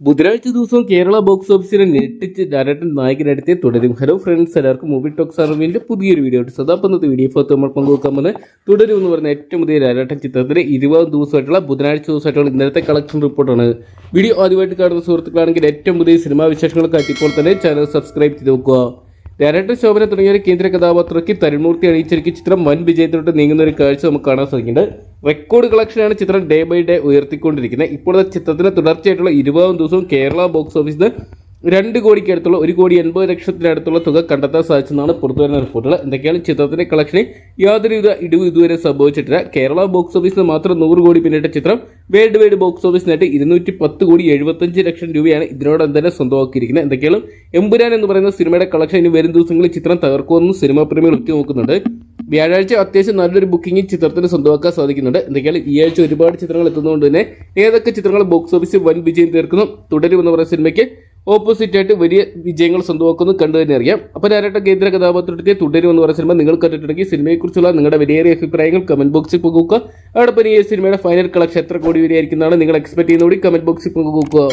ബുധനാഴ്ച ദിവസവും Kerala box ഓഫീസിനെ ഞെട്ടിച്ച് director നായകനെടുത്ത് തുടരും. ഹലോ ഫ്രണ്ട്സ്, എല്ലാവർക്കും മൂവി ടോക്സ് അറിവിന്റെ പുതിയൊരു വീഡിയോ ഉണ്ട്. സദാപ്പന്നത്തെ വീഡിയോ ഫോട്ടോ നമ്മൾ പങ്കുവെക്കാൻ വന്ന് തുടരും എന്ന് പറഞ്ഞ ഏറ്റവും പുതിയ ഡയറക്ടർ ചിത്രത്തിന്റെ 20 ദിവസമായിട്ടുള്ള ബുധനാഴ്ച ദിവസമായിട്ടുള്ള ഇന്നലത്തെ കളക്ഷൻ റിപ്പോർട്ടാണ്. വീഡിയോ ആദ്യമായിട്ട് കാണുന്ന സുഹൃത്തുക്കളാണെങ്കിൽ ഏറ്റവും പുതിയ സിനിമാ വിശേഷങ്ങൾക്കായിട്ട് ഇപ്പോൾ തന്നെ ചാനൽ സബ്സ്ക്രൈബ് ചെയ്ത് നോക്കുക. ഡയറക്ടർ ശോഭന തുടങ്ങിയ ഒരു കേന്ദ്ര കഥാപാത്രയ്ക്ക് തരുൺമൂർത്തി അണിയിച്ചിരിക്കുന്ന ചിത്രം വൻ വിജയത്തിലോട്ട് നീങ്ങുന്ന ഒരു കാഴ്ച നമുക്ക് കാണാൻ സാധിക്കുന്നുണ്ട്. റെക്കോർഡ് കളക്ഷനാണ് ചിത്രം ഡേ ബൈ ഡേ ഉയർത്തിക്കൊണ്ടിരിക്കുന്നത്. ഇപ്പോഴത്തെ ചിത്രത്തിന് തുടർച്ചയായിട്ടുള്ള 20 ദിവസവും കേരള ബോക്സ് ഓഫീസിൽ 2 കോടിക്ക് അടുത്തുള്ള 1,80,00,000 തുക കണ്ടെത്താൻ സാധിച്ചെന്നാണ് പുറത്തുവരുന്ന റിപ്പോർട്ടുകൾ. എന്തൊക്കെയാണ് ചിത്രത്തിന്റെ കളക്ഷനിൽ യാതൊരുവിധ ഇടിവ് ഇതുവരെ സംഭവിച്ചിട്ടില്ല. കേരള ബോക്സ് ഓഫീസിൽ മാത്രം 100 കോടി പിന്നിട്ട ചിത്രം വേൾഡ് വൈഡ് ബോക്സ് ഓഫീസിനായിട്ട് 210,75,00,000 രൂപയാണ് ഇതിനോടൊപ്പം തന്നെ സ്വന്തമാക്കിയിരിക്കുന്നത്. എന്തൊക്കെയാണ് എമ്പുരാൻ എന്ന് പറയുന്ന സിനിമയുടെ കളക്ഷൻ ഇനി വരും ദിവസങ്ങളിൽ ചിത്രം തകർക്കുമെന്നും സിനിമാ പ്രേമികൾ ഉറ്റുനോക്കുന്നുണ്ട്. വ്യാഴാഴ്ച അത്യാവശ്യം നല്ലൊരു ബുക്കിംഗ് ചിത്രത്തിന് സ്വന്തമാക്കാൻ സാധിക്കുന്നുണ്ട്. എന്തൊക്കെയാണ് ഈ ആഴ്ച ഒരുപാട് ചിത്രങ്ങൾ എത്തുന്നതുകൊണ്ട് തന്നെ ഏതൊക്കെ ചിത്രങ്ങൾ ബോക്സ് ഓഫീസിൽ വൻ വിജയം തീർക്കുന്നു, തുടരുമെന്ന് പറയുന്ന സിനിമയ്ക്ക് ഓപ്പോസിറ്റ് ആയിട്ട് വലിയ വിജയങ്ങൾ സ്വന്തമാക്കുന്നു കണ്ടു തന്നെ അറിയാം. അപ്പോൾ ഡയറക്ടർ കേന്ദ്ര കഥാപാത്രത്തെ തുടരുമെന്ന് പറയുന്ന സിനിമ നിങ്ങൾ കണ്ടിട്ടുണ്ടെങ്കിൽ സിനിമയെക്കുറിച്ചുള്ള നിങ്ങളുടെ വിലയേറിയ അഭിപ്രായങ്ങൾ കമന്റ് ബോക്സിൽ പങ്കുവെക്കുക. അതോടൊപ്പം ഈ സിനിമയുടെ ഫൈനൽ കളക്ഷൻ എത്ര കോടി വരെയായിരിക്കുന്നതാണ് നിങ്ങൾ എക്സ്പെക്ട് ചെയ്യുന്നതോടെ കമന്റ് ബോക്സിൽ പങ്കുവെക്കുക.